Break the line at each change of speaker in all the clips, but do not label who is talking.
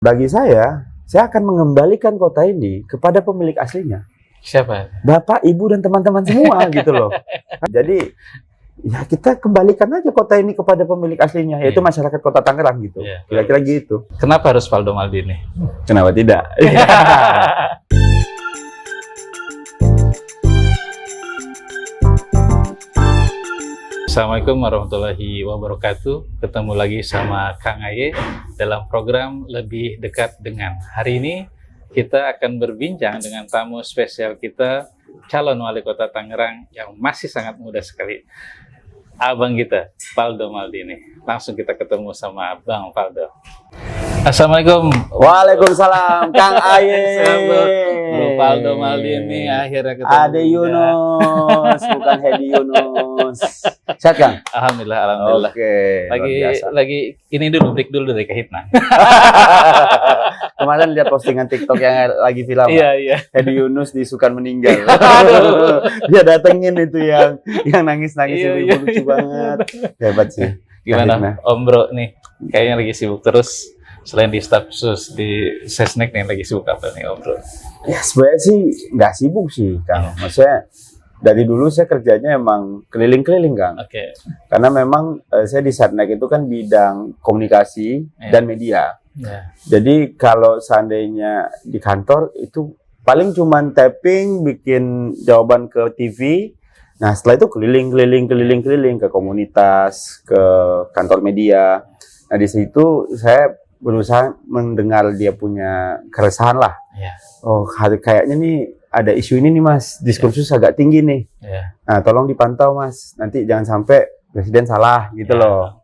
Bagi saya akan mengembalikan kota ini kepada pemilik aslinya.
Siapa?
Bapak, Ibu, dan teman-teman semua gitu loh. Jadi ya kita kembalikan aja kota ini kepada pemilik aslinya, yaitu masyarakat Kota Tangerang gitu. Kira-kira gitu.
Kenapa harus Valdo Maldini?
Kenapa tidak?
Assalamualaikum warahmatullahi wabarakatuh. Ketemu lagi sama Kang Aye dalam program Lebih Dekat Dengan. Hari ini kita akan berbincang dengan tamu spesial kita, calon wali kota Tangerang yang masih sangat muda sekali. Abang kita, Valdo Maldini. Langsung kita ketemu sama Bang Valdo. Assalamualaikum.
Waalaikumsalam, Kang Aye.
Bro Valdo Maldini akhirnya ketemu.
Ade Yunus, bukan Hedi Yunus. Sehat, Kang?
Alhamdulillah.
Oke.
Lagi ini dulu break dulu dari Kahitna.
Kemarin lihat postingan TikTok yang lagi viral.
Iya.
Hedi Yunus disukan meninggal. Dia datengin itu yang nangis-nangis ibu lucu banget. Hebat sih.
Gimana Om Bro nih? Kayaknya lagi sibuk terus. Selain di Stafsus di Sesnek nih lagi sibuk apa nih Om Bro?
Ya sebenarnya sih nggak sibuk sih Kang. Maksudnya dari dulu saya kerjanya emang keliling-keliling Kang.
Oke.
Karena memang saya di Setnek itu kan bidang komunikasi dan media. Jadi kalau seandainya di kantor itu paling cuman tapping, bikin jawaban ke TV. Nah setelah itu keliling ke komunitas, ke kantor media. Nah di situ saya berusaha mendengar dia punya keresahan lah. Oh kayaknya nih ada isu ini nih Mas, diskursus agak tinggi nih. Nah tolong dipantau Mas, nanti jangan sampai presiden salah gitu loh.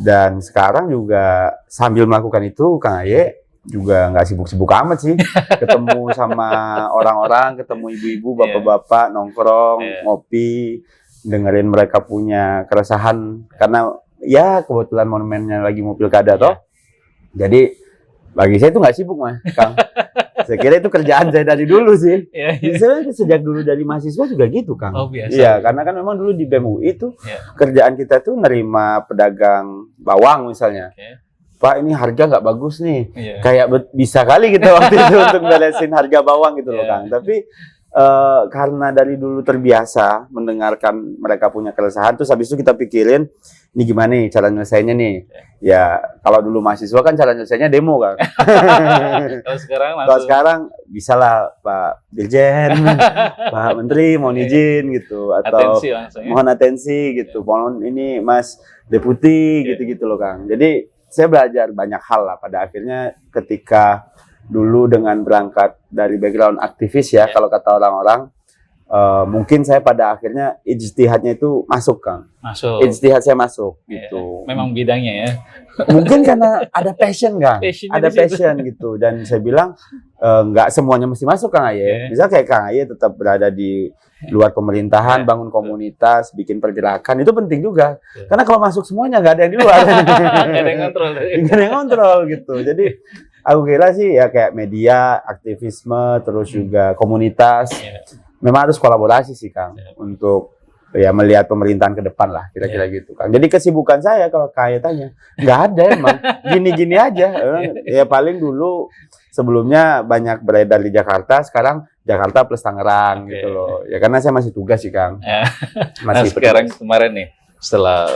Dan sekarang juga sambil melakukan itu Kang Aye juga nggak sibuk-sibuk amat sih. Ketemu sama orang-orang, ketemu ibu-ibu, bapak-bapak, nongkrong, ngopi, dengerin mereka punya keresahan. Karena ya kebetulan monumennya lagi mau pilkada toh. Jadi bagi saya itu nggak sibuk Mas, Kang. Saya kira itu kerjaan saya dari dulu sih. Saya sejak dulu dari mahasiswa juga gitu Kang.
Oh biasa.
Iya, karena kan memang dulu di BEM UI itu kerjaan kita tuh nerima pedagang bawang misalnya. Pak ini harga nggak bagus nih. Kayak bisa kali kita waktu itu untuk beresin harga bawang gitu loh Kang. Tapi karena dari dulu terbiasa mendengarkan mereka punya keresahan, terus habis itu kita pikirin ini gimana nih cara nyelesainnya nih. Ya kalau dulu mahasiswa kan cara nyelesainnya demo kan. Kalau sekarang bisa lah Pak Dirjen, Pak Menteri mohon izin gitu, atau mohon atensi gitu, mohon ini Mas Deputi gitu-gitu loh Kang. Jadi saya belajar banyak hal lah pada akhirnya ketika dulu dengan berangkat dari background aktivis ya, kalau kata orang-orang, mungkin saya pada akhirnya ijtihadnya itu masuk Kang. Ijtihad saya masuk gitu.
Memang bidangnya ya.
Mungkin karena ada passion Kang. Ada passion gitu. Dan saya bilang nggak semuanya mesti masuk Kang Aye. Bisa kayak Kang Aye tetap berada di luar pemerintahan, bangun komunitas, bikin pergerakan, itu penting juga. Karena kalau masuk semuanya nggak ada yang di luar.
Nggak ada yang kontrol.
Nggak ada yang kontrol gitu. Jadi aku kira sih ya kayak media, aktivisme, terus juga komunitas. Memang harus kolaborasi sih Kang untuk ya melihat pemerintahan ke depan lah kira-kira gitu Kang. Jadi kesibukan saya kalau kayak tanya nggak ada emang gini-gini aja. Ya paling dulu sebelumnya banyak beredar di Jakarta, sekarang Jakarta plus Tangerang gitu loh. Ya karena saya masih tugas sih Kang.
Masih sekarang kemarin nih setelah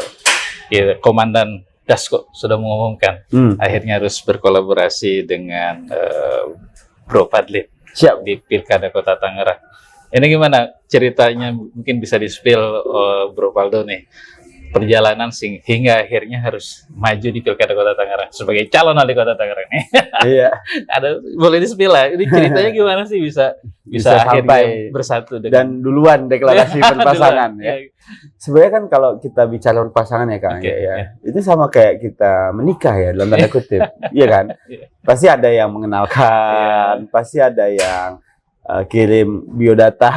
Komandan Dasko sudah mengumumkan akhirnya harus berkolaborasi dengan Bro Fadli di Pilkada Kota Tangerang. Ini gimana ceritanya, mungkin bisa di-spill Bro Valdo nih, perjalanan hingga akhirnya harus maju di Pilkada Kota Tangerang sebagai calon wali kota Tangerang nih. Iya. Boleh di-spill lah, ini ceritanya gimana sih bisa akhirnya bersatu dengan... Dan
duluan deklarasi berpasangan ya. Sebenarnya kan kalau kita bicara berpasangan ya Kang, itu sama kayak kita menikah ya dalam tanda kutip, iya kan? Pasti ada yang mengenalkan, pasti ada yang kirim biodata,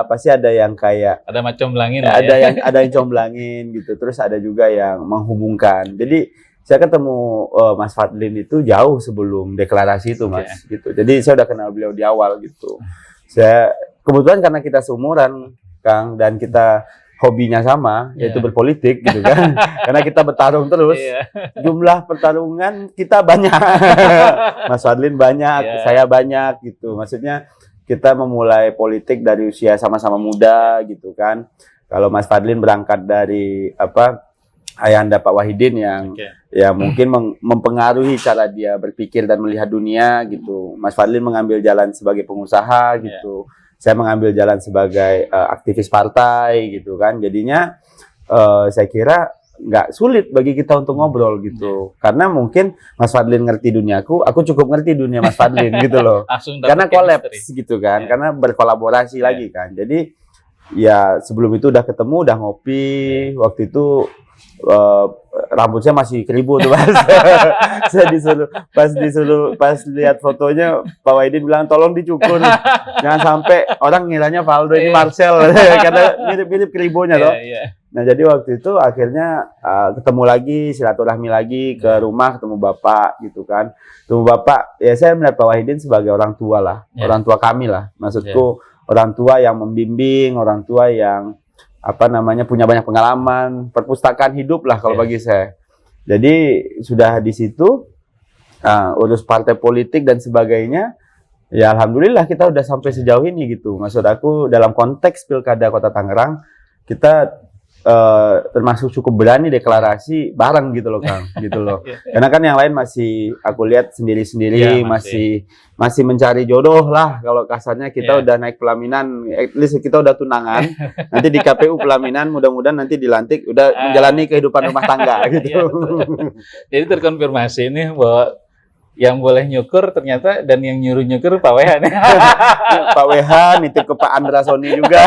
pasti ada yang kayak
ada comblangin,
ada yang comblangin gitu, terus ada juga yang menghubungkan. Jadi saya ketemu Mas Fadlin itu jauh sebelum deklarasi itu Mas, gitu. Jadi saya udah kenal beliau di awal gitu. Saya kebetulan karena kita seumuran Kang, dan kita hobinya sama, yaitu berpolitik gitu kan. Karena kita bertarung terus. Jumlah pertarungan kita banyak. Mas Fadlin banyak, saya banyak gitu. Maksudnya kita memulai politik dari usia sama-sama muda gitu kan. Kalau Mas Fadlin berangkat dari ayahanda Pak Wahidin yang ya mungkin mempengaruhi cara dia berpikir dan melihat dunia gitu. Mas Fadlin mengambil jalan sebagai pengusaha gitu. Saya mengambil jalan sebagai aktivis partai gitu kan. Jadinya saya kira nggak sulit bagi kita untuk ngobrol gitu. Karena mungkin Mas Fadlin ngerti duniaku, aku cukup ngerti dunia Mas Fadlin gitu loh. Karena kolaps gitu kan. Karena berkolaborasi lagi kan. Jadi ya sebelum itu udah ketemu, udah ngopi. Waktu itu rambutnya masih keribu tuh Mas. Saya pas lihat fotonya Pak Wahidin bilang tolong dicukur, jangan sampai orang ngiranya Valdo ini Marcel karena mirip-mirip keribunya loh. Nah jadi waktu itu akhirnya ketemu lagi, silaturahmi lagi ke rumah, ketemu Bapak gitu kan. Ketemu Bapak, ya saya melihat Pak Wahidin sebagai orang tua lah, orang tua kami lah. Maksudku orang tua yang membimbing, orang tua yang punya banyak pengalaman, perpustakaan hidup lah kalau bagi saya. Jadi sudah di situ urus partai politik dan sebagainya, ya alhamdulillah kita udah sampai sejauh ini gitu. Maksud aku dalam konteks Pilkada Kota Tangerang kita termasuk cukup berani deklarasi bareng gitu loh Kang, gitu loh. Karena kan yang lain masih aku lihat sendiri-sendiri, masih mencari jodoh lah kalau kasarnya. Kita udah naik pelaminan, at least kita udah tunangan. Nanti di KPU pelaminan, mudah-mudahan nanti dilantik udah menjalani kehidupan rumah tangga gitu.
Jadi terkonfirmasi ini bahwa yang boleh nyukur ternyata dan yang nyuruh nyukur Pak WH nih.
Pak WH nitip ke Pak Andra Soni juga,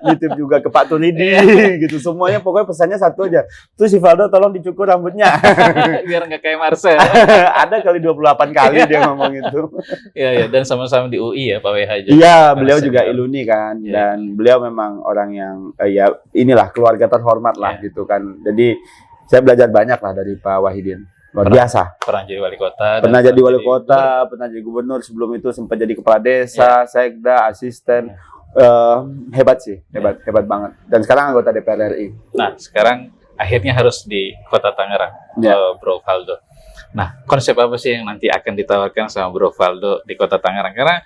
nitip juga ke Pak Tunidi gitu. Semuanya pokoknya pesannya satu aja. Tuh si Valdo tolong dicukur rambutnya.
Biar nggak kayak Marcel.
Ada kali 28 kali dia ngomong itu.
Iya, dan sama-sama di UI ya Pak WH juga.
Iya, beliau juga Iluni kan. Dan beliau memang orang yang ya inilah keluarga terhormat lah gitu kan. Jadi saya belajar banyak lah dari Pak Wahidin. Luar biasa.
Pernah jadi wali kota.
Pernah jadi wali kota, pernah jadi gubernur. Sebelum itu sempat jadi kepala desa, sekda, asisten. Hebat sih, hebat banget. Dan sekarang anggota DPR RI.
Nah, sekarang akhirnya harus di Kota Tangerang, Bro Valdo. Nah, konsep apa sih yang nanti akan ditawarkan sama Bro Valdo di Kota Tangerang? Karena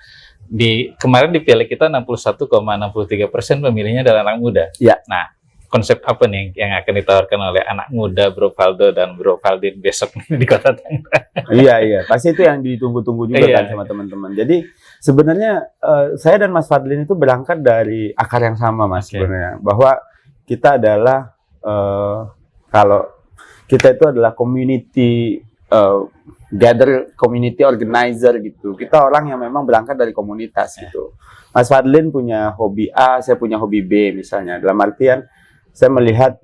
kemarin dipilih kita 61,63% pemilihnya adalah anak muda.
Ya.
Nah, konsep apa nih yang akan ditawarkan oleh anak muda Bro Valdo dan Bro Valdin besok di Kota Tangerang?
Iya, pasti itu yang ditunggu-tunggu juga kan sama teman-teman. Jadi sebenarnya saya dan Mas Fadlin itu berangkat dari akar yang sama Mas sebenarnya, bahwa kita adalah kalau kita itu adalah community community organizer gitu. Kita orang yang memang berangkat dari komunitas gitu. Mas Fadlin punya hobi A, saya punya hobi B misalnya. Dalam artian saya melihat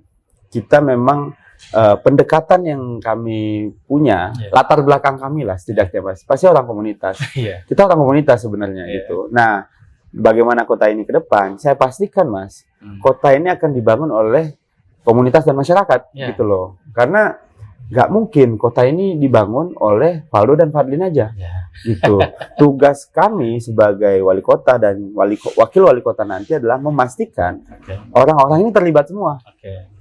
kita memang pendekatan yang kami punya, latar belakang kami lah setidaknya Mas, pasti orang komunitas. Kita orang komunitas sebenarnya gitu. Nah, bagaimana kota ini ke depan, saya pastikan Mas, kota ini akan dibangun oleh komunitas dan masyarakat gitu loh. Karena nggak mungkin kota ini dibangun oleh Valdo dan Fadlin aja gitu. Tugas kami sebagai wali kota dan wakil wali kota nanti adalah memastikan orang-orang ini terlibat semua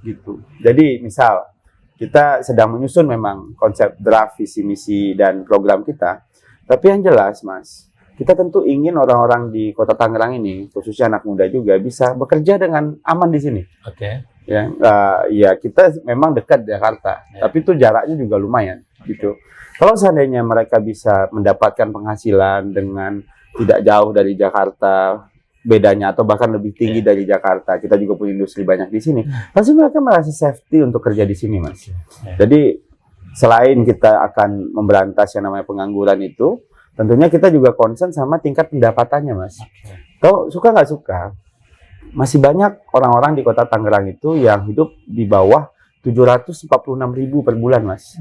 gitu. Jadi misal kita sedang menyusun memang konsep draft visi misi dan program kita, tapi yang jelas Mas, kita tentu ingin orang-orang di Kota Tangerang ini, khususnya anak muda juga, bisa bekerja dengan aman di sini. Ya kita memang dekat Jakarta, tapi itu jaraknya juga lumayan gitu. Kalau seandainya mereka bisa mendapatkan penghasilan dengan tidak jauh dari Jakarta bedanya, atau bahkan lebih tinggi dari Jakarta, kita juga punya industri banyak di sini, pasti mereka merasa safety untuk kerja di sini Mas. Jadi selain kita akan memberantas yang namanya pengangguran itu, tentunya kita juga concern sama tingkat pendapatannya Mas. Kalau suka nggak suka, masih banyak orang-orang di Kota Tangerang itu yang hidup di bawah 746.000 per bulan Mas.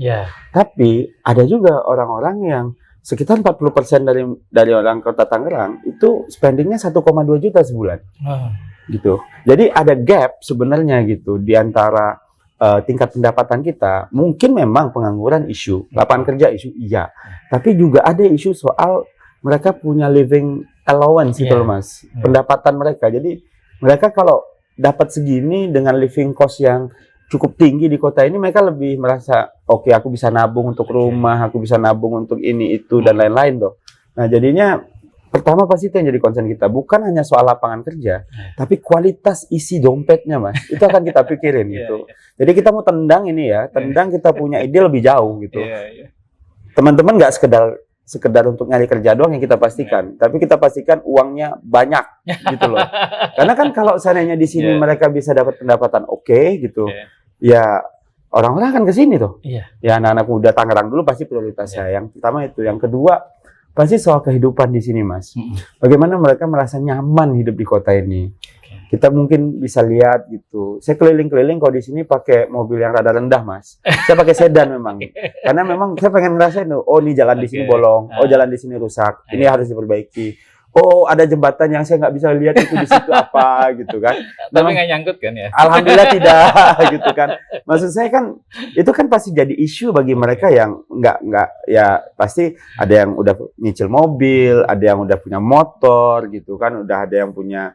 Tapi ada juga orang-orang yang sekitar 40% dari orang Kota Tangerang itu spendingnya 1,2 juta sebulan. Gitu. Jadi ada gap sebenarnya gitu di antara tingkat pendapatan kita. Mungkin memang pengangguran isu, lapangan kerja isu, iya. Tapi juga ada isu soal mereka punya living allowance gitu loh Mas. Pendapatan mereka. Jadi mereka kalau dapat segini dengan living cost yang cukup tinggi di kota ini, mereka lebih merasa oke, aku bisa nabung untuk rumah, aku bisa nabung untuk ini itu dan lain-lain tuh. Nah jadinya pertama pasti itu yang jadi concern kita, bukan hanya soal lapangan kerja, tapi kualitas isi dompetnya mas, itu akan kita pikirin gitu. Jadi kita mau tendang ini ya, tendang kita punya ide lebih jauh gitu. Teman-teman nggak sekedar untuk nyari kerja doang yang kita pastikan, tapi kita pastikan uangnya banyak gitu loh. Karena kan kalau seandainya di sini mereka bisa dapat pendapatan oke gitu, ya orang-orang akan ke sini tuh. Ya anak-anak muda Tangerang dulu pasti prioritasnya. Yang pertama itu, yang kedua pasti soal kehidupan di sini mas. Bagaimana mereka merasa nyaman hidup di kota ini. Kita mungkin bisa lihat gitu. Saya keliling-keliling kalau di sini pakai mobil yang rada rendah mas. Saya pakai sedan memang. Karena memang saya pengen ngerasain tuh, oh ini jalan di sini bolong, oh jalan di sini rusak, ini harus diperbaiki. Oh ada jembatan yang saya nggak bisa lihat itu di situ apa gitu kan.
Tapi nggak nyangkut kan ya?
Alhamdulillah tidak gitu kan. Maksud saya kan itu kan pasti jadi isu bagi mereka yang nggak ya, pasti ada yang udah nyicil mobil, ada yang udah punya motor gitu kan, udah ada yang punya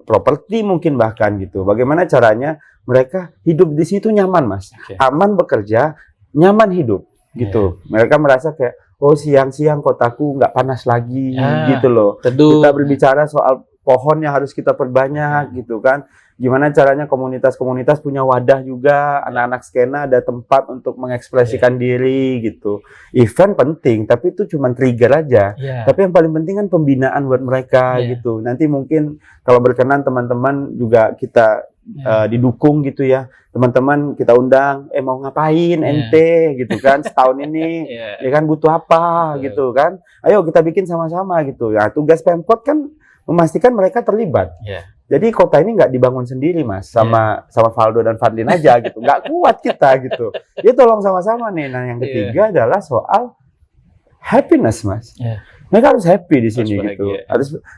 properti mungkin bahkan gitu. Bagaimana caranya mereka hidup di situ nyaman mas, aman bekerja, nyaman hidup gitu. Mereka merasa kayak oh siang-siang kotaku nggak panas lagi gitu loh.
Teduh.
Kita berbicara soal pohon yang harus kita perbanyak gitu kan. Gimana caranya komunitas-komunitas punya wadah juga, anak-anak skena ada tempat untuk mengekspresikan diri gitu. Event penting, tapi itu cuma trigger aja. Tapi yang paling penting kan pembinaan buat mereka gitu. Nanti mungkin kalau berkenan teman-teman juga kita didukung gitu ya. Teman-teman kita undang, mau ngapain ente gitu kan setahun ini, ya kan butuh apa gitu kan. Ayo kita bikin sama-sama gitu. Ya tugas Pemkot kan memastikan mereka terlibat. Jadi kota ini nggak dibangun sendiri mas, sama Valdo dan Fadlin aja gitu. Nggak kuat kita gitu. Ya tolong sama-sama nih. Nah yang ketiga adalah soal happiness mas. Mereka harus happy di sini gitu.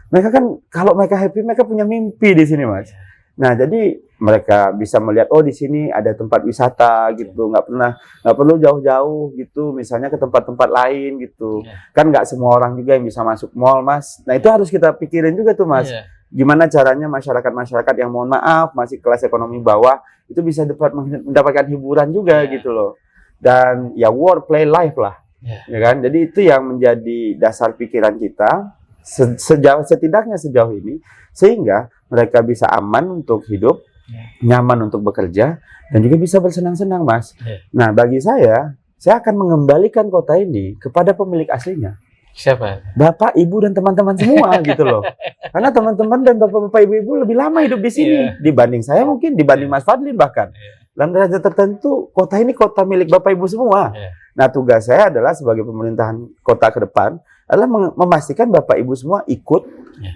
Mereka kan kalau mereka happy, mereka punya mimpi di sini mas. Nah, jadi mereka bisa melihat oh di sini ada tempat wisata gitu, nggak perlu jauh-jauh gitu, misalnya ke tempat-tempat lain gitu. Kan nggak semua orang juga yang bisa masuk mall, Mas. Nah, itu harus kita pikirin juga tuh, Mas. Gimana caranya masyarakat-masyarakat yang mohon maaf masih kelas ekonomi bawah itu bisa dapat mendapatkan hiburan juga gitu loh. Dan ya work, play, life lah. Ya kan? Jadi itu yang menjadi dasar pikiran kita setidaknya sejauh ini, sehingga mereka bisa aman untuk hidup, nyaman untuk bekerja, dan juga bisa bersenang-senang, Mas. Nah, bagi saya akan mengembalikan kota ini kepada pemilik aslinya.
Siapa?
Bapak, Ibu, dan teman-teman semua gitu loh. Karena teman-teman dan bapak-bapak, ibu-ibu lebih lama hidup di sini dibanding saya, mungkin dibanding Mas Fadlin bahkan. Dalam derajat tertentu, kota ini kota milik Bapak Ibu semua. Nah, tugas saya adalah sebagai pemerintahan kota ke depan adalah memastikan Bapak Ibu semua ikut,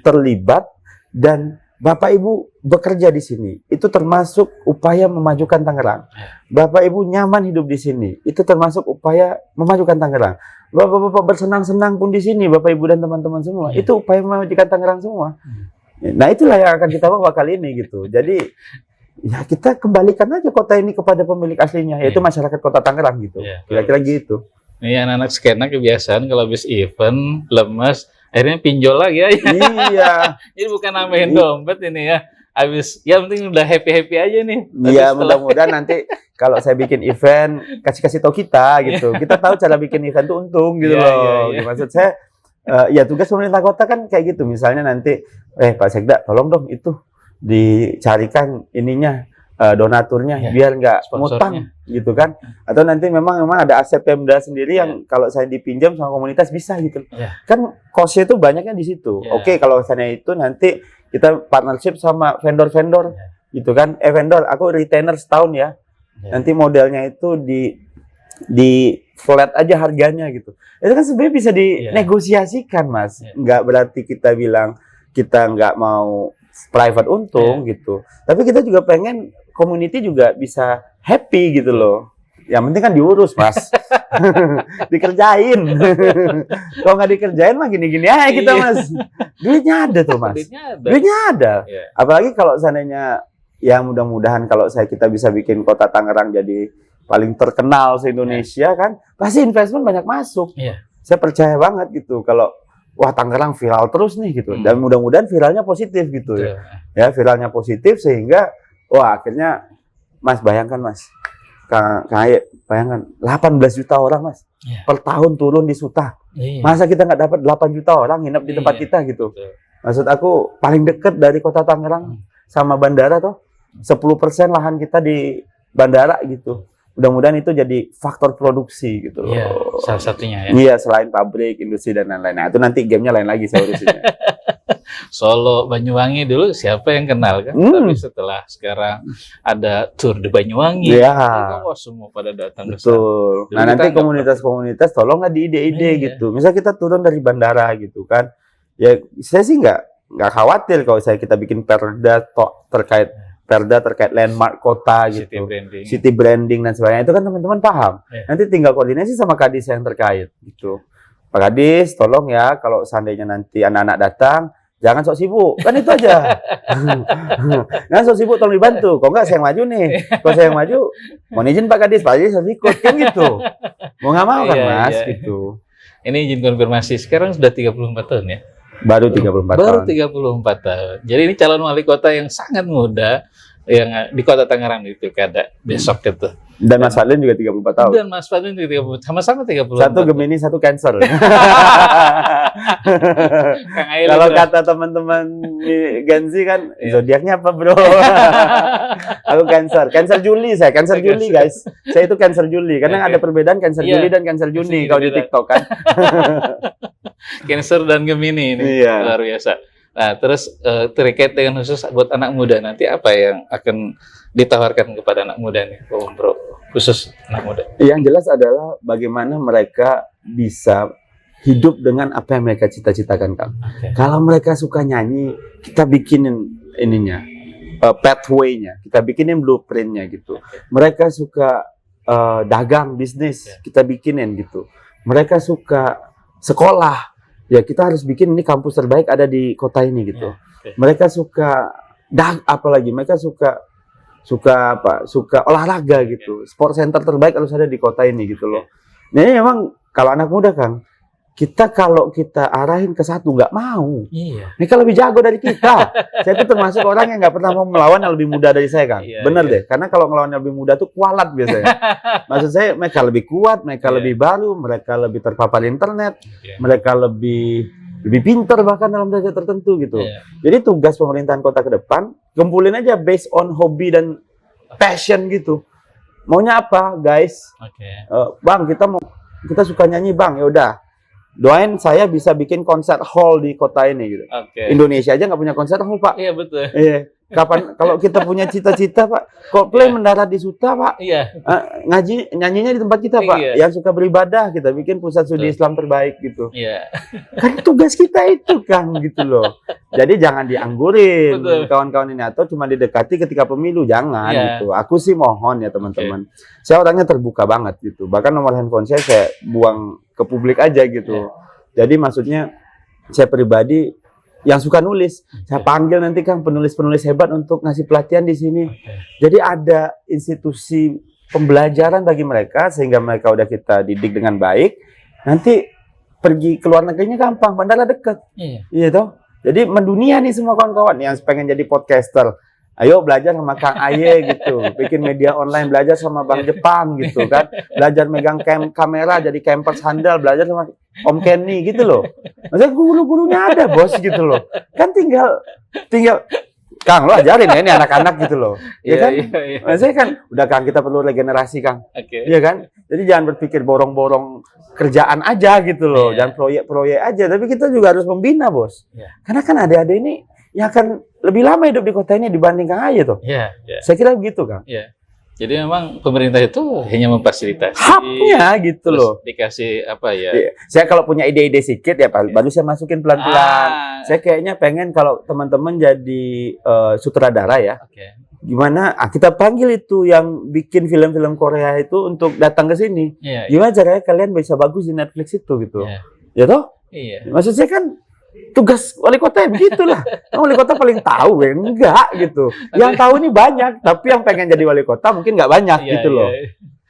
terlibat, dan Bapak Ibu bekerja di sini. Itu termasuk upaya memajukan Tangerang. Bapak Ibu nyaman hidup di sini. Itu termasuk upaya memajukan Tangerang. Bapak-bapak bersenang-senang pun di sini, Bapak Ibu dan teman-teman semua. Itu upaya memajukan Tangerang semua. Nah, itulah yang akan kita bawa kali ini gitu. Jadi ya kita kembalikan aja kota ini kepada pemilik aslinya, yaitu masyarakat kota Tangerang gitu. Kira-kira gitu.
Ini anak-anak skena kebiasaan kalau habis event lemes, akhirnya pinjol lagi ya.
Iya.
Jadi bukan nambahin dompet ini ya. Habis ya penting udah happy aja nih.
Iya, mudah-mudahan nanti kalau saya bikin event kasih tahu kita gitu. Kita tahu cara bikin event tuh untung gitu loh. Maksud saya ya tugas pemerintah kota kan kayak gitu. Misalnya nanti Pak Sekda tolong dong itu dicarikan ininya donaturnya biar nggak ngutang gitu kan, atau nanti memang ada aset Pemda sendiri yang kalau saya dipinjam sama komunitas bisa gitu kan, cost-nya itu banyaknya di situ. Oke, kalau misalnya itu nanti kita partnership sama vendor-vendor gitu kan, vendor aku retainer setahun ya, nanti modelnya itu di flat aja harganya gitu. Itu kan sebenarnya bisa dinegosiasikan Mas, nggak berarti kita bilang kita nggak mau private untung gitu, tapi kita juga pengen community juga bisa happy gitu loh. Yang penting kan diurus Mas. Dikerjain. Kalau nggak dikerjain mah gini-gini aja kita Mas. Duitnya ada tuh Mas. Duitnya ada. Apalagi kalau seandainya ya mudah-mudahan kalau kita bisa bikin kota Tangerang jadi paling terkenal se-Indonesia kan, pasti investment banyak masuk. Saya percaya banget gitu kalau wah Tangerang viral terus nih gitu. Dan mudah-mudahan viralnya positif gitu ya. Ya viralnya positif sehingga wah akhirnya Mas bayangkan Mas, Kang Aye bayangkan 18 juta orang Mas per tahun turun di Suta. Masa kita nggak dapat 8 juta orang nginep di tempat kita gitu. Maksud aku paling dekat dari kota Tangerang sama bandara tuh 10% lahan kita di bandara gitu. Mudah-mudahan itu jadi faktor produksi gitu loh.
Iya, salah satunya ya.
Iya, selain pabrik, industri dan lain-lain. Nah, itu nanti gamenya lain lagi saya urusinnya.
Solo, Banyuwangi dulu siapa yang kenal kan? Tapi setelah sekarang ada tour di Banyuwangi, oh, semua pada datang ke sana.
Betul. Nah, nanti komunitas-komunitas tolonglah di ide-ide gitu. Misal kita turun dari bandara gitu kan. Ya, saya sih nggak khawatir kalau kita bikin perda terkait landmark kota gitu, city branding dan sebagainya, itu kan teman-teman paham. Nanti tinggal koordinasi sama Kadis yang terkait gitu. Pak Kadis, tolong ya kalau seandainya nanti anak-anak datang, jangan sok sibuk, kan itu aja. Jangan sok sibuk, tolong dibantu. Kok enggak saya yang maju nih, kalau saya yang maju, mohon izin Pak Kadis harus ikut kan gitu. Mau nggak mau kan Mas gitu.
Ini izin konfirmasi, sekarang sudah 34 tahun ya?
Baru 34 tahun.
Baru 34 tahun. Jadi ini calon wali kota yang sangat muda yang di Kota Tangerang di Pilkada besok itu.
Dan Mas Fadlin juga 34 tahun.
Dan Mas Fadlin juga 30, sama-sama 30.
Satu Gemini, satu Cancer. Kalau kata teman-teman Gen Z kan, zodiaknya apa bro? Aku Cancer. Cancer Juli saya. Cancer Juli guys. Saya itu Cancer Juli. Karena ada perbedaan Cancer Juli dan Cancer Juni kalau di TikTok kan.
Cancer dan Gemini ini luar biasa. Nah, terus terkait dengan khusus buat anak muda nanti apa yang akan ditawarkan kepada anak muda nih, Bro? Khusus anak muda.
Yang jelas adalah bagaimana mereka bisa hidup dengan apa yang mereka cita-citakan, Kang. Kalau mereka suka nyanyi, kita bikinin ininya, pathway-nya, kita bikinin blueprint-nya gitu. Mereka suka dagang, bisnis, kita bikinin gitu. Mereka suka sekolah, ya kita harus bikin ini kampus terbaik ada di kota ini gitu. Mereka suka apalagi mereka suka olahraga gitu. Sport center terbaik harus ada di kota ini gitu loh. Nah, ini memang kalau anak muda Kang, kalau kita arahin ke satu nggak mau. Mereka lebih jago dari kita. Saya itu termasuk orang yang nggak pernah mau melawan yang lebih muda dari saya Kang. Bener deh, karena kalau melawan yang lebih muda tuh kualat biasanya. Maksud saya mereka lebih kuat, mereka lebih baru, mereka lebih terpapar internet, mereka lebih pintar bahkan dalam derajat tertentu gitu. Jadi tugas pemerintahan kota ke depan, kumpulin aja based on hobi dan passion gitu. Maunya apa, guys? Bang, kita suka nyanyi, Bang. Ya udah. Doain saya bisa bikin konser hall di kota ini gitu. Indonesia aja nggak punya konser hall, Pak.
Iya, betul.
Iya. Kapan kalau kita punya cita-cita, Pak, Coldplay mendarat di Suta, Pak. Nyanyinya di tempat kita, Pak. Yang suka beribadah, kita bikin pusat studi Islam terbaik gitu. Kan tugas kita itu, Kang, gitu loh. Jadi jangan dianggurin kawan-kawan ini atau cuma didekati ketika pemilu, jangan gitu. Aku sih mohon ya teman-teman. Saya orangnya terbuka banget gitu. Bahkan nomor handphone saya buang ke publik aja gitu. Jadi maksudnya saya pribadi yang suka nulis, saya panggil nanti Kang penulis-penulis hebat untuk ngasih pelatihan di sini. Jadi ada institusi pembelajaran bagi mereka sehingga mereka udah kita didik dengan baik. Nanti pergi ke luar negerinya gampang, bandara dekat. Iya toh. Jadi mendunia nih semua kawan-kawan yang pengen jadi podcaster. Ayo belajar sama Kang Aye gitu, bikin media online, belajar sama Bang Jepang gitu kan, belajar megang kamera jadi campers handal, belajar sama Om Kenny gitu loh. Maksudnya guru-gurunya ada bos gitu loh. Kan tinggal Kang lo ajarin ya ini anak-anak gitu loh. Ya kan? Maksudnya kan udah Kang kita perlu regenerasi Kang. Iya kan? Jadi jangan berpikir borong-borong kerjaan aja gitu loh, jangan proyek-proyek aja, tapi kita juga harus membina bos. Karena kan adik-adik ini yang akan lebih lama hidup di kota ini dibanding Kang Aye tuh. Saya kira begitu Kang.
Jadi memang pemerintah itu hanya memfasilitasi
haknya gitu loh.
Dikasih apa ya?
Saya kalau punya ide-ide sedikit ya Pak, baru saya masukin pelan-pelan. Saya kayaknya pengen kalau teman-teman jadi sutradara ya. Gimana? Kita panggil itu yang bikin film-film Korea itu untuk datang ke sini. Gimana caranya kalian bisa bagus di Netflix itu gitu? Ya toh? Maksud saya kan tugas wali kota ya begitulah. Wali kota paling tahu ya enggak gitu. Yang tahu ini banyak, tapi yang pengen jadi wali kota mungkin nggak banyak gitu loh.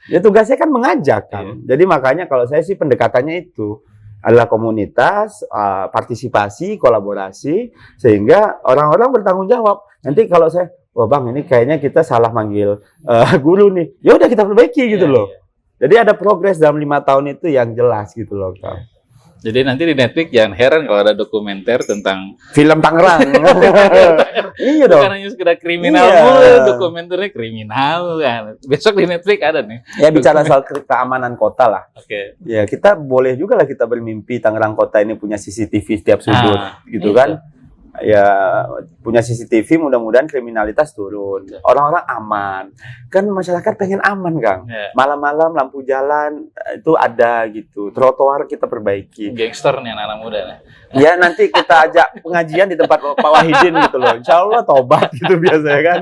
Ya tugasnya kan mengajak kan. Jadi makanya kalau saya sih pendekatannya itu adalah komunitas, partisipasi, kolaborasi, sehingga orang-orang bertanggung jawab. Nanti kalau saya, wah Bang, ini kayaknya kita salah manggil guru nih, ya udah kita perbaiki gitu loh. Jadi ada progres dalam 5 tahun itu yang jelas gitu loh, Kang.
Jadi nanti di Netflix jangan heran kalau ada dokumenter tentang
film Tangerang. Iya dong.
Bukan hanya sekedar kriminal, dokumenternya kriminal kan. Besok di Netflix ada nih.
Ya bicara soal keamanan kota lah.
Oke.
Ya kita boleh juga lah kita bermimpi Tangerang Kota ini punya CCTV setiap sudut, gitu kan? Ya punya CCTV, mudah-mudahan kriminalitas turun, orang-orang aman. Kan masyarakat pengen aman, Kang. Malam-malam lampu jalan itu ada gitu, trotoar kita perbaiki.
Gangster nih anak-anak muda nih.
Ya nanti kita ajak pengajian di tempat Pak Wahidin gitu loh. Insya Allah tobat gitu biasanya kan.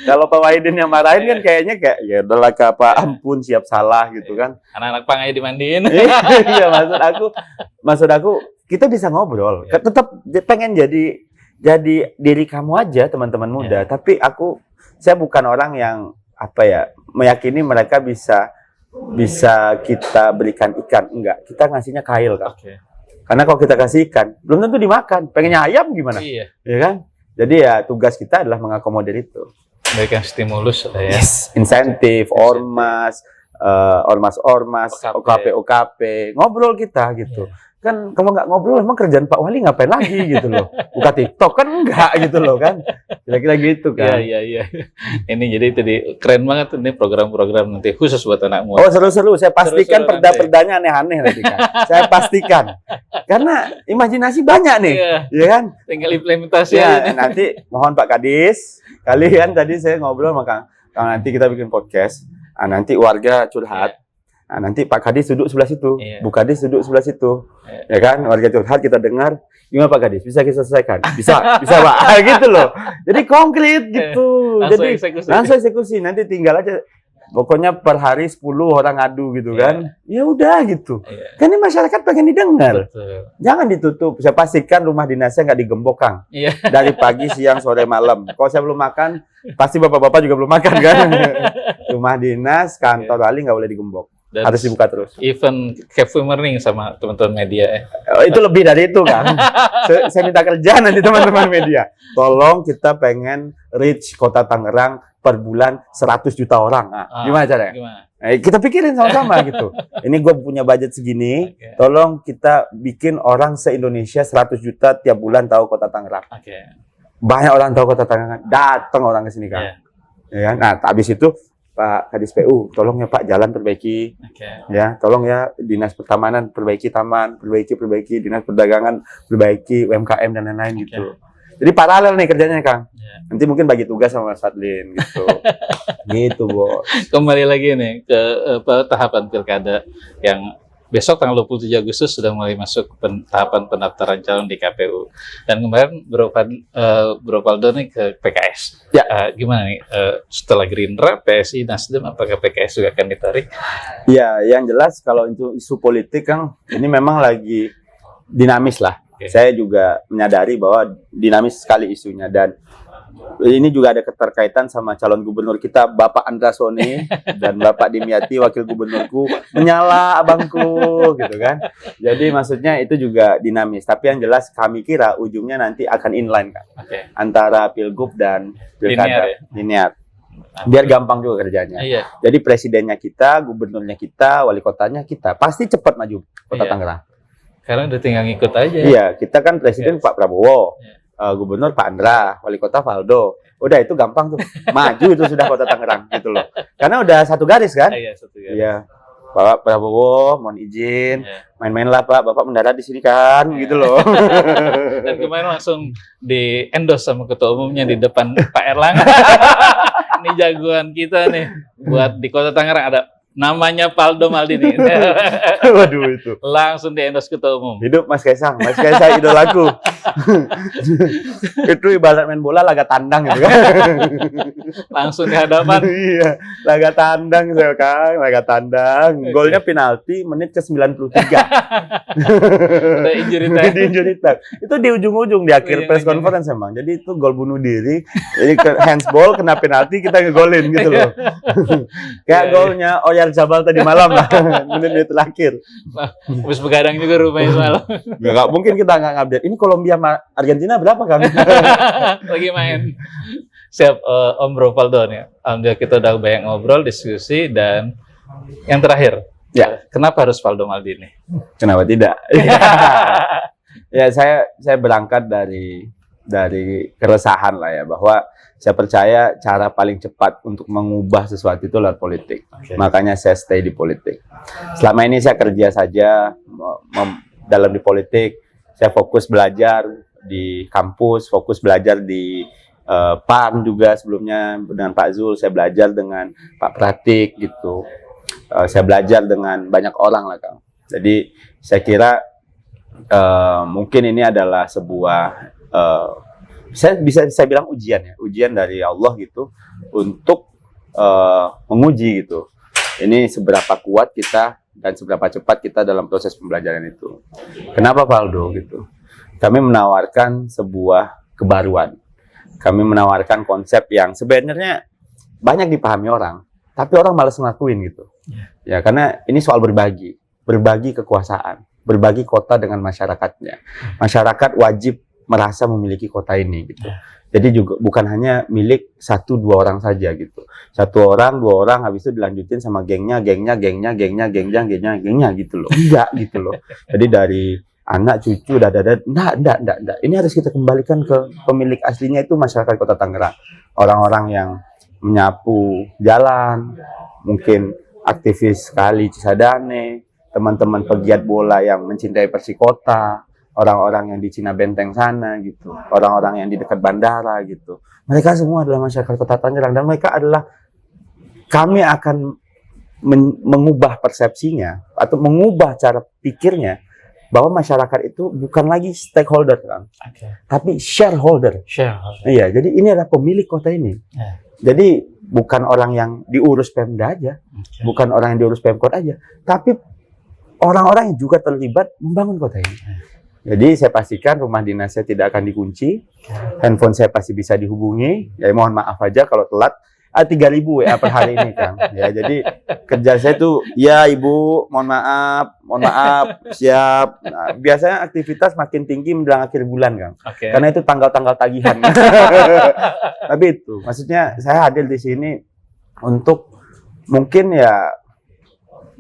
Kalau Pak Wahidin yang marahin kan kayaknya kayak ya udahlah Pak, ampun siap salah gitu kan.
Anak-anak pang aja dimandiin.
Iya maksud aku kita bisa ngobrol. Tetap pengen jadi diri kamu aja teman-teman muda. Tapi saya bukan orang yang meyakini mereka bisa kita berikan ikan. Enggak, kita ngasihnya kail, Kak. Karena kalau kita kasih ikan, belum tentu dimakan. Pengennya ayam gimana? Iya kan? Jadi ya tugas kita adalah mengakomodir itu.
Berikan stimulus ya.
Insentif, ormas, OKP, ngobrol kita gitu. Kan kalau nggak ngobrol emang kerjaan Pak Wali ngapain lagi gitu loh. Buka TikTok kan enggak gitu loh kan. Kira-kira gitu kan.
Iya. Ini jadi tadi keren banget ini program-program nanti khusus buat anak muda.
Oh seru-seru. Saya pastikan perda-perdanya aneh-aneh nanti kan. Saya pastikan. Karena imajinasi banyak nih. Iya kan?
Tinggal implementasi
ya, nanti mohon Pak Kadis. Kalian tadi saya ngobrol sama Kang nanti kita bikin podcast. Nanti warga curhat. Nah, nanti Pak Kadis duduk sebelah situ, Bu Kadis duduk sebelah situ, ya kan? Warga curhat kita dengar, gimana Pak Kadis? Bisa kita selesaikan? Bisa Pak, gitu loh. Jadi konkret gitu. Langsung eksekusi. Nanti tinggal aja, pokoknya per hari 10 orang ngadu gitu kan? Ya udah gitu. Kan ini masyarakat pengen didengar. Jangan ditutup. Saya pastikan rumah dinasnya nggak digembok, Kang. Dari pagi, siang, sore, malam. Kalau saya belum makan, pasti bapak-bapak juga belum makan kan? Rumah dinas, kantor wali nggak boleh digembok. Dan harus dibuka terus.
Even cafe morning sama teman-teman media.
Itu lebih dari itu kan. Saya minta kerja nanti teman-teman media. Tolong kita pengen reach Kota Tangerang per bulan 100 juta orang. Nah, gimana caranya? Kita pikirin sama-sama gitu. Ini gue punya budget segini. Tolong kita bikin orang se-Indonesia 100 juta tiap bulan tahu Kota Tangerang. Banyak orang tahu Kota Tangerang. Datang orang ke sini kan. Ya, nah, habis itu Pak Kadis PU, tolong ya Pak jalan perbaiki, ya, tolong ya Dinas Pertamanan perbaiki taman, perbaiki Dinas Perdagangan perbaiki UMKM dan lain-lain gitu. Jadi paralel nih kerjanya Kang. Nanti mungkin bagi tugas sama Mas Fadlin gitu. Gitu Bos.
Kembali lagi nih ke tahapan pilkada yang besok tanggal 27 Agustus sudah mulai masuk tahapan pendaftaran calon di KPU. Dan kemarin Bro Paldo nih ke PKS. Gimana nih setelah Gerindra, PSI, Nasdem, apakah PKS juga akan ditarik?
Ya, yang jelas kalau itu isu politik Kang, ini memang lagi dinamis lah. Saya juga menyadari bahwa dinamis sekali isunya dan ini juga ada keterkaitan sama calon gubernur kita Bapak Andra Sone dan Bapak Dimyati wakil gubernurku menyala abangku gitu kan. Jadi maksudnya itu juga dinamis. Tapi yang jelas kami kira ujungnya nanti akan inline kan. Antara pilgub dan pilkada. Linear. Biar gampang juga kerjanya. Jadi presidennya kita, gubernurnya kita, wali kotanya kita. Pasti cepat maju Kota Tangerang.
Karena udah tinggal ngikut aja.
Iya, kita kan presiden Pak Prabowo. Gubernur Pak Andra, wali kota Valdo. Udah itu gampang tuh. Maju itu sudah Kota Tangerang gitu loh. Karena udah satu garis kan? Iya, satu garis. Iya. Bapak Prabowo, mohon izin, main-mainlah Pak, Bapak mendarat di sini kan, gitu loh.
Dan kemarin langsung di endorse sama ketua umumnya di depan Pak Erlangga. Ini jagoan kita nih, buat di Kota Tangerang ada namanya Paldo Maldini.
Waduh itu.
Langsung di endorse ketua umum.
Hidup Mas Kaisang idolaku. Itu ibarat main bola laga tandang gitu kan.
Langsung di hadapan.
Iya, laga tandang saya Kang, laga tandang. Golnya penalti menit ke-93.
Ada injury time.
Di injury time. Itu di ujung-ujung di akhir press conference emang. Jadi itu gol bunuh diri. Jadi handsball kena penalti kita ngegolin gitu loh. Kayak golnya Oyarzabal tadi malam lah. Menit-menit terakhir.
Habis begadang juga rumahnya semalam.
Nggak mungkin kita nggak update. Ini Kolombia sama Argentina berapa Kang?
Lagi main. Siap, Om Ropaldo nih. Alhamdulillah kita udah banyak ngobrol, diskusi, dan yang terakhir,
ya,
kenapa harus Valdo Maldini?
Kenapa tidak? Ya, saya berangkat dari keresahan lah ya, bahwa saya percaya cara paling cepat untuk mengubah sesuatu itu lewat politik. Okay. Makanya saya stay di politik. Selama ini saya kerja saja dalam di politik. Saya fokus belajar di kampus, fokus belajar di PAN juga sebelumnya dengan Pak Zul. Saya belajar dengan Pak Pratik gitu. Saya belajar dengan banyak orang lah Kang. Jadi saya kira mungkin ini adalah sebuah saya bilang ujian ya, ujian dari Allah gitu untuk menguji gitu. Ini seberapa kuat kita dan seberapa cepat kita dalam proses pembelajaran itu. Kenapa Valdo gitu? Kami menawarkan sebuah kebaruan. Kami menawarkan konsep yang sebenarnya banyak dipahami orang, tapi orang malas ngelakuin gitu. Ya, karena ini soal berbagi kekuasaan, berbagi kota dengan masyarakatnya. Masyarakat wajib merasa memiliki kota ini gitu. Jadi juga bukan hanya milik 1-2 orang saja gitu. 1 orang, 2 orang, habis itu dilanjutin sama gengnya gitu loh. Enggak gitu loh. Jadi dari anak, cucu, enggak. Ini harus kita kembalikan ke pemilik aslinya, itu masyarakat Kota Tangerang. Orang-orang yang menyapu jalan, mungkin aktivis Kali Cisadane, teman-teman pegiat bola yang mencintai Persikota, orang-orang yang di Cina Benteng sana gitu, orang-orang yang di dekat bandara gitu. Mereka semua adalah masyarakat Kota Tangerang, dan mereka adalah, kami akan mengubah persepsinya atau mengubah cara pikirnya bahwa masyarakat itu bukan lagi stakeholder kan, tapi shareholder. Iya, jadi ini adalah pemilik kota ini. Jadi bukan orang yang diurus Pemda aja, bukan orang yang diurus Pemkot aja, tapi orang-orang yang juga terlibat membangun kota ini. Jadi saya pastikan rumah dinas saya tidak akan dikunci, handphone saya pasti bisa dihubungi. Ya mohon maaf aja kalau telat. 3.000 WA per hari ini Kang. Ya jadi kerja saya tuh, ya Ibu, mohon maaf, siap. Nah, biasanya aktivitas makin tinggi menjelang akhir bulan Kang. Karena itu tanggal-tanggal tagihan. Tapi itu, maksudnya saya hadir di sini untuk mungkin ya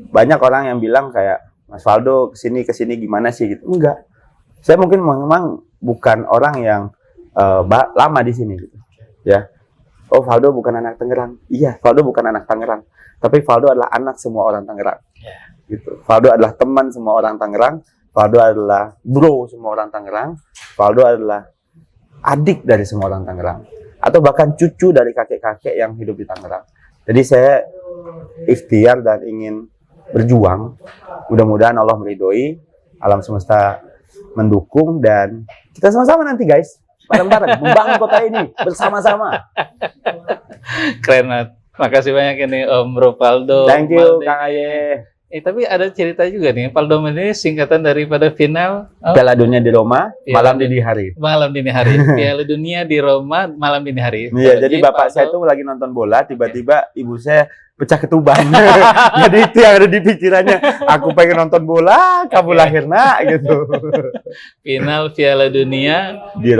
banyak orang yang bilang kayak Mas Valdo kesini gimana sih gitu. Enggak. Saya mungkin memang bukan orang yang lama di sini gitu. Ya. Oh, Valdo bukan anak Tangerang. Iya, Valdo bukan anak Tangerang. Tapi Valdo adalah anak semua orang Tangerang. Gitu. Valdo adalah teman semua orang Tangerang. Valdo adalah bro semua orang Tangerang. Valdo adalah adik dari semua orang Tangerang. Atau bahkan cucu dari kakek-kakek yang hidup di Tangerang. Jadi saya ikhtiar dan ingin berjuang. Mudah-mudahan Allah meridhoi, alam semesta mendukung, dan kita sama-sama nanti guys, bareng-bareng membangun kota ini bersama-sama.
Keren banget. Makasih banyak ini Om Ropaldo.
Thank you Kang Aye.
Tapi ada cerita juga nih, Valdo ini singkatan daripada final
Piala Dunia di Roma, malam dini hari.
Malam dini hari. Piala Dunia di Roma, malam dini hari.
Iya, jadi bapak saya tuh lagi nonton bola, tiba-tiba ibu saya pecah ketuban. Jadi itu yang ada di pikirannya. Aku pengen nonton bola, kamu lahir nak gitu.
Final Piala Dunia
di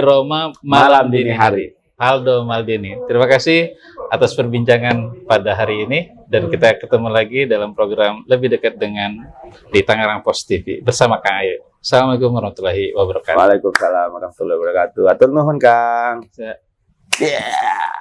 Roma,
malam dini hari. Valdo Maldini. Terima kasih atas perbincangan pada hari ini, dan kita ketemu lagi dalam program Lebih Dekat dengan di Tangerang Post TV bersama Kang Aye. Assalamualaikum warahmatullahi wabarakatuh.
Waalaikumsalam warahmatullahi wabarakatuh. Atur nuhun Kang. Yeah.